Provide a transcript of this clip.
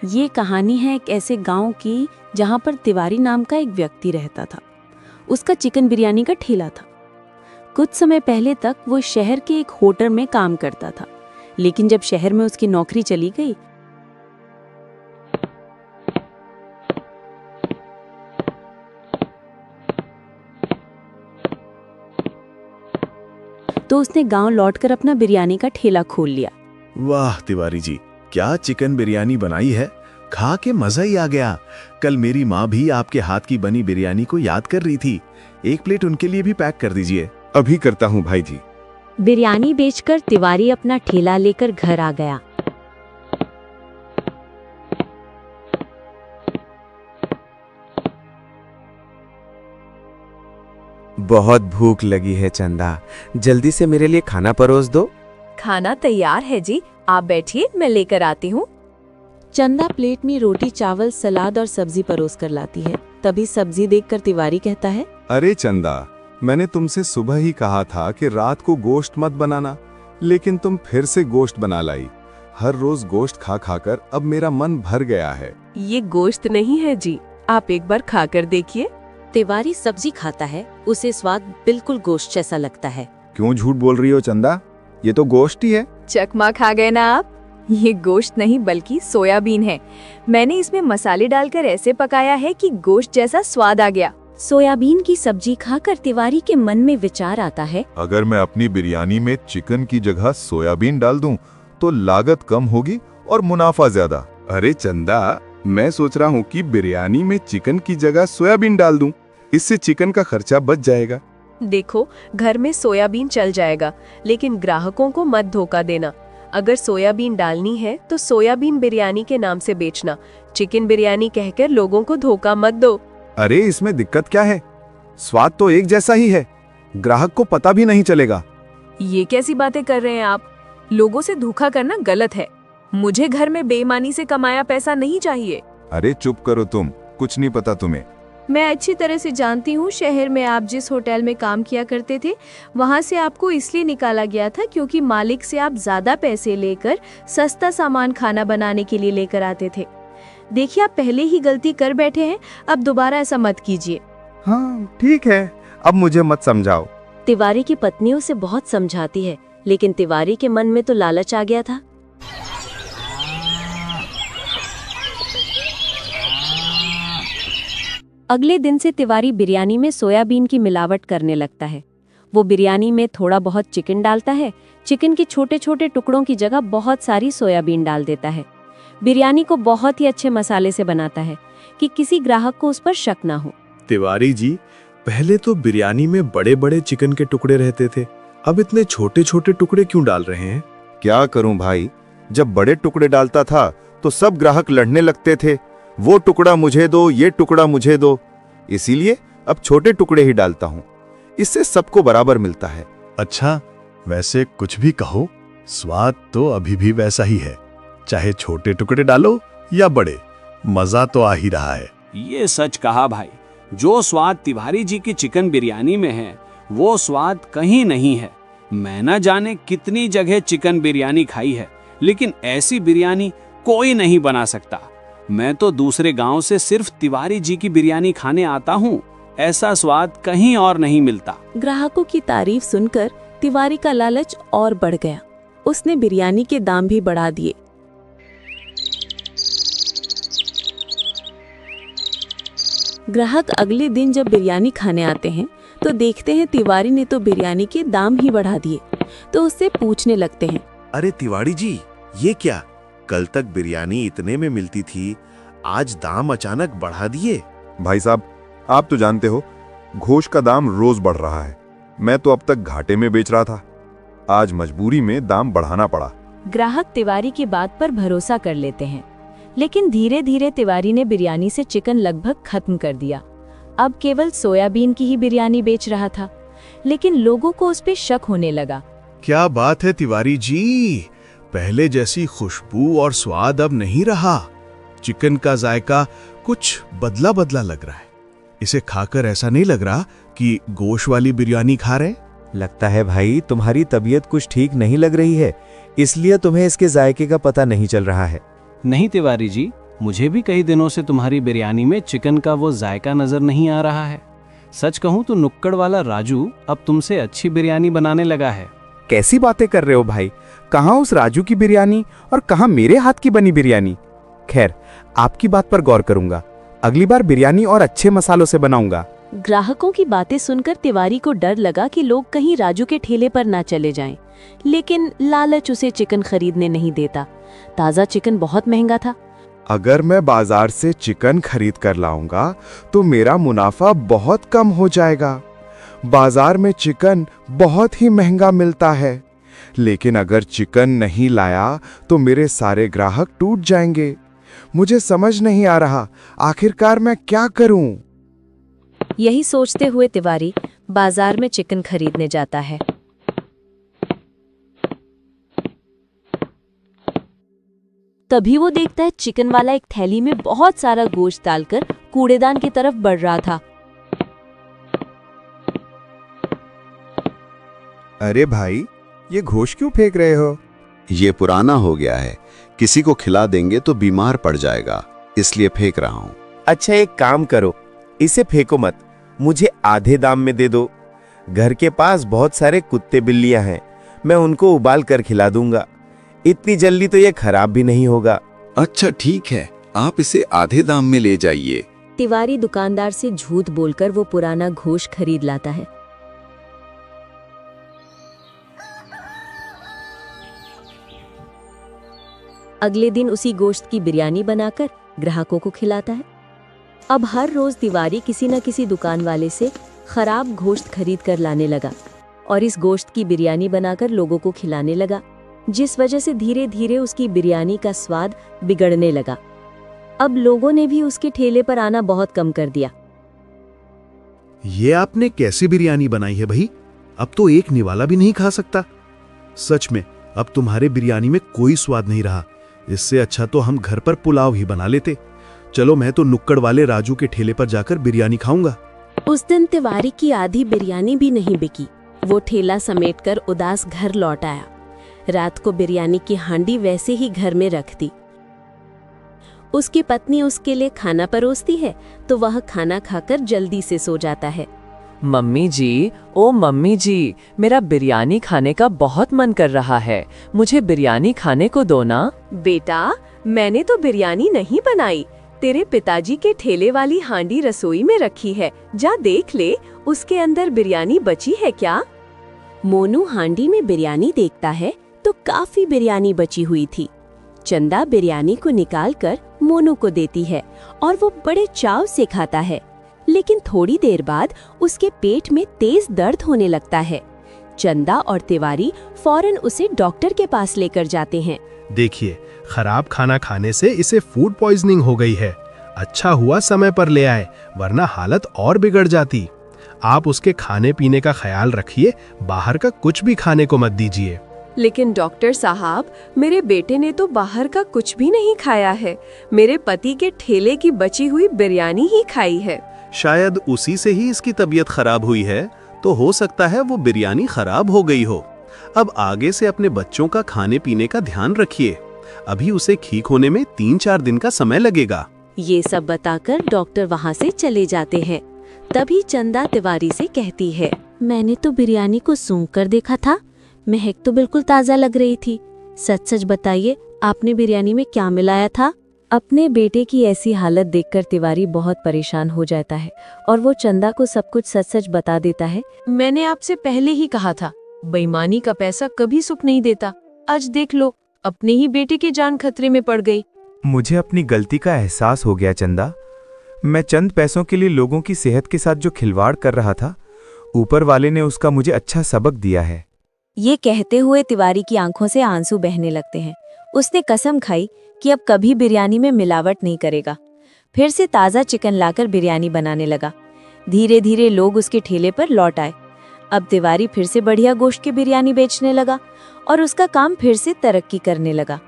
ये कहानी है एक ऐसे गांव की जहां पर तिवारी नाम का एक व्यक्ति रहता था। उसका चिकन बिरयानी का ठेला था। कुछ समय पहले तक वो शहर के एक होटल में काम करता था, लेकिन जब शहर में उसकी नौकरी चली गई तो उसने गांव लौटकर अपना बिरयानी का ठेला खोल लिया। वाह तिवारी जी, क्या चिकन बिरयानी बनाई है, खा के मजा ही आ गया। कल मेरी माँ भी आपके हाथ की बनी बिरयानी को याद कर रही थी। एक प्लेट उनके लिए भी पैक कर दीजिए। अभी करता हूँ भाई जी। बिरयानी बेचकर तिवारी अपना ठेला लेकर घर आ गया। बहुत भूख लगी है चंदा, जल्दी से मेरे लिए खाना परोस दो। खाना तैयार है जी, आप बैठिए, मैं लेकर आती हूँ। चंदा प्लेट में रोटी, चावल, सलाद और सब्जी परोस कर लाती है। तभी सब्जी देखकर तिवारी कहता है, अरे चंदा, मैंने तुमसे सुबह ही कहा था कि रात को गोश्त मत बनाना, लेकिन तुम फिर से गोश्त बना लाई। हर रोज गोश्त खा खाकर अब मेरा मन भर गया है। ये गोश्त नहीं है जी, आप एक बार खाकर देखिए। तिवारी सब्जी खाता है, उसे स्वाद बिल्कुल गोश्त जैसा लगता है। क्यों झूठ बोल रही हो चंदा, ये तो गोश्त ही है। चकमा खा गए ना आप। ये गोश्त नहीं बल्कि सोयाबीन है। मैंने इसमें मसाले डालकर ऐसे पकाया है कि गोश्त जैसा स्वाद आ गया। सोयाबीन की सब्जी खाकर तिवारी के मन में विचार आता है, अगर मैं अपनी बिरयानी में चिकन की जगह सोयाबीन डाल दूं, तो लागत कम होगी और मुनाफा ज्यादा। अरे चंदा, मैं सोच रहा हूँ कि बिरयानी में चिकन की जगह सोयाबीन डाल दूं, इससे चिकन का खर्चा बच जाएगा। देखो, घर में सोयाबीन चल जाएगा, लेकिन ग्राहकों को मत धोखा देना। अगर सोयाबीन डालनी है तो सोयाबीन बिरयानी के नाम से बेचना। चिकन बिरयानी कहकर लोगों को धोखा मत दो। अरे इसमें दिक्कत क्या है, स्वाद तो एक जैसा ही है, ग्राहक को पता भी नहीं चलेगा। ये कैसी बातें कर रहे हैं आप? लोगों से धोखा करना गलत है। मुझे घर में बेईमानी से कमाया पैसा नहीं चाहिए। अरे चुप करो तुम, कुछ नहीं पता तुम्हें। मैं अच्छी तरह से जानती हूँ, शहर में आप जिस होटल में काम किया करते थे, वहाँ से आपको इसलिए निकाला गया था क्योंकि मालिक से आप ज्यादा पैसे लेकर सस्ता सामान खाना बनाने के लिए लेकर आते थे। देखिए, आप पहले ही गलती कर बैठे हैं, अब दोबारा ऐसा मत कीजिए। हाँ ठीक है, अब मुझे मत समझाओ। तिवारी की पत्नी उसे बहुत समझाती है, लेकिन तिवारी के मन में तो लालच आ गया था। अगले दिन से तिवारी बिरयानी में सोयाबीन की मिलावट करने लगता है। वो बिरयानी में थोड़ा बहुत चिकन डालता है, चिकन के छोटे छोटे टुकड़ों की जगह बहुत सारी सोयाबीन डाल देता है। बिरयानी को बहुत ही अच्छे मसाले से बनाता है कि किसी ग्राहक को उस पर शक ना हो। तिवारी जी, पहले तो बिरयानी में बड़े बड़े चिकन के टुकड़े रहते थे, अब इतने छोटे छोटे टुकड़े क्यों डाल रहे हैं? क्या करूं भाई, जब बड़े टुकड़े डालता था तो सब ग्राहक लड़ने लगते थे, वो टुकड़ा मुझे दो, ये टुकड़ा मुझे दो। इसीलिए अब छोटे टुकड़े ही डालता हूँ, इससे सबको बराबर मिलता है। अच्छा, वैसे कुछ भी कहो, स्वाद तो अभी भी वैसा ही है, चाहे छोटे टुकड़े डालो या बड़े, मजा तो आ ही रहा है। ये सच कहा भाई, जो स्वाद तिवारी जी की चिकन बिरयानी में है वो स्वाद कहीं नहीं है। मैं न जाने कितनी जगह चिकन बिरयानी खाई है, लेकिन ऐसी बिरयानी कोई नहीं बना सकता। मैं तो दूसरे गांव से सिर्फ तिवारी जी की बिरयानी खाने आता हूँ, ऐसा स्वाद कहीं और नहीं मिलता। ग्राहकों की तारीफ सुनकर तिवारी का लालच और बढ़ गया। उसने बिरयानी के दाम भी बढ़ा दिए। ग्राहक अगले दिन जब बिरयानी खाने आते हैं तो देखते हैं तिवारी ने तो बिरयानी के दाम ही बढ़ा दिए, तो उससे पूछने लगते हैं, अरे तिवारी जी, ये क्या, कल तक बिरयानी इतने में मिलती थी, आज दाम अचानक बढ़ा दिए? भाई साहब, आप तो जानते हो गोश्त का दाम रोज बढ़ रहा है। मैं तो अब तक घाटे में बेच रहा था, आज मजबूरी में दाम बढ़ाना पड़ा। ग्राहक तिवारी की बात पर भरोसा कर लेते हैं, लेकिन धीरे धीरे तिवारी ने बिरयानी से चिकन लगभग खत्म कर दिया। अब केवल सोयाबीन की ही बिरयानी बेच रहा था, लेकिन लोगों को उस पर शक होने लगा। क्या बात है तिवारी जी, पहले जैसी खुशबू और स्वाद अब नहीं रहा। चिकन का जायका कुछ बदला बदला लग रहा है। इसे खाकर ऐसा नहीं लग रहा कि गोश्त वाली बिरयानी खा रहे? लगता है भाई तुम्हारी तबीयत कुछ ठीक नहीं लग रही है, इसलिए तुम्हें इसके जायके का पता नहीं चल रहा है। नहीं तिवारी जी, मुझे भी कई दिनों से तुम्हारी बिरयानी में चिकन का वो जायका नजर नहीं आ रहा है। सच कहूं तो नुक्कड़ वाला राजू अब तुमसे अच्छी बिरयानी बनाने लगा है। कैसी बातें कर रहे हो भाई? कहाँ उस राजू की बिरयानी और कहाँ मेरे हाथ की बनी बिरयानी? खैर, आपकी बात पर गौर करूंगा। अगली बार बिरयानी और अच्छे मसालों से बनाऊंगा। ग्राहकों की बातें सुनकर तिवारी को डर लगा कि लोग कहीं राजू के ठेले पर ना चले जाएं, लेकिन लालच उसे चिकन खरीदने नहीं देता। ताज़ा चिकन बहुत महंगा था। अगर मैं बाजार से चिकन खरीद कर लाऊंगा तो मेरा मुनाफा बहुत कम हो जाएगा। बाजार में चिकन बहुत ही महंगा मिलता है, लेकिन अगर चिकन नहीं लाया तो मेरे सारे ग्राहक टूट जाएंगे। मुझे समझ नहीं आ रहा, आखिरकार मैं क्या करूं? यही सोचते हुए तिवारी बाजार में चिकन खरीदने जाता है। तभी वो देखता है चिकन वाला एक थैली में बहुत सारा गोश्त डालकर कूड़ेदान की तरफ बढ़ रहा था। अरे भाई, ये गोश्त क्यों फेंक रहे हो? ये पुराना हो गया है, किसी को खिला देंगे तो बीमार पड़ जाएगा, इसलिए फेंक रहा हूँ। अच्छा, एक काम करो, इसे फेंको मत, मुझे आधे दाम में दे दो। घर के पास बहुत सारे कुत्ते बिल्लियां हैं, मैं उनको उबाल कर खिला दूंगा। इतनी जल्दी तो ये खराब भी नहीं होगा। अच्छा ठीक है, आप इसे आधे दाम में ले जाइए। तिवारी दुकानदार से झूठ बोलकर वो पुराना गोश्त खरीद लाता है। अगले दिन उसी गोश्त की बिरयानी बनाकर ग्राहकों को खिलाता है। अब हर रोज तिवारी किसी न किसी दुकान वाले से खराब गोश्त खरीद कर लाने लगा और इस गोश्त की बिरयानी बनाकर लोगों को खिलाने लगा, जिस वजह से धीरे धीरे उसकी बिरयानी का स्वाद बिगड़ने लगा। अब लोगों ने भी उसके ठेले पर आना बहुत कम कर दिया। ये आपने कैसी बिरयानी बनाई है भाई? अब तो एक निवाला भी नहीं खा सकता। सच में अब तुम्हारे बिरयानी में कोई स्वाद नहीं रहा। इससे अच्छा तो हम घर पर पुलाव ही बना लेते। चलो, मैं तो नुक्कड़ वाले राजू के ठेले पर जाकर बिरयानी खाऊंगा। उस दिन तिवारी की आधी बिरयानी भी नहीं बिकी। वो ठेला समेटकर उदास घर लौट आया। रात को बिरयानी की हांडी वैसे ही घर में रख दी। उसकी पत्नी उसके लिए खाना परोसती है तो वह खाना खाकर जल्दी से सो जाता है। मम्मी जी, ओ मम्मी जी, मेरा बिरयानी खाने का बहुत मन कर रहा है, मुझे बिरयानी खाने को दो ना। बेटा, मैंने तो बिरयानी नहीं बनाई, तेरे पिताजी के ठेले वाली हांडी रसोई में रखी है, जा देख ले, उसके अंदर बिरयानी बची है क्या? मोनू हांडी में बिरयानी देखता है तो काफी बिरयानी बची हुई थी। चंदा बिरयानी को निकालकर मोनू को देती है और वो बड़े चाव से खाता है, लेकिन थोड़ी देर बाद उसके पेट में तेज दर्द होने लगता है। चंदा और तिवारी फौरन उसे डॉक्टर के पास लेकर जाते हैं। देखिए, खराब खाना खाने से इसे फूड पॉइजनिंग हो गई है। अच्छा हुआ समय पर ले आए, वरना हालत और बिगड़ जाती। आप उसके खाने पीने का ख्याल रखिए, बाहर का कुछ भी खाने को मत दीजिए। लेकिन डॉक्टर साहब, मेरे बेटे ने तो बाहर का कुछ भी नहीं खाया है, मेरे पति के ठेले की बची हुई बिरयानी ही खाई है। शायद उसी से ही इसकी तबीयत खराब हुई है, तो हो सकता है वो बिरयानी खराब हो गई हो। अब आगे से अपने बच्चों का खाने पीने का ध्यान रखिए। अभी उसे ठीक होने में 3-4 दिन का समय लगेगा। ये सब बताकर डॉक्टर वहाँ से चले जाते हैं। तभी चंदा तिवारी से कहती है, मैंने तो बिरयानी को सूंघ कर देखा था, महक तो बिल्कुल ताज़ा लग रही थी। सच सच बताइए, आपने बिरयानी में क्या मिलाया था? अपने बेटे की ऐसी हालत देखकर तिवारी बहुत परेशान हो जाता है और वो चंदा को सब कुछ सच सच बता देता है। मैंने आपसे पहले ही कहा था, बेईमानी का पैसा कभी सुख नहीं देता। आज देख लो, अपने ही बेटे की जान खतरे में पड़ गई। मुझे अपनी गलती का एहसास हो गया चंदा। मैं चंद पैसों के लिए लोगों की सेहत के साथ जो खिलवाड़ कर रहा था, ऊपर वाले ने उसका मुझे अच्छा सबक दिया है। ये कहते हुए तिवारी की आंखों से आंसू बहने लगते हैं। उसने कसम खाई कि अब कभी बिरयानी में मिलावट नहीं करेगा। फिर से ताज़ा चिकन लाकर बिरयानी बनाने लगा। धीरे धीरे लोग उसके ठेले पर लौट आए। अब तिवारी फिर से बढ़िया गोश्त की बिरयानी बेचने लगा और उसका काम फिर से तरक्की करने लगा।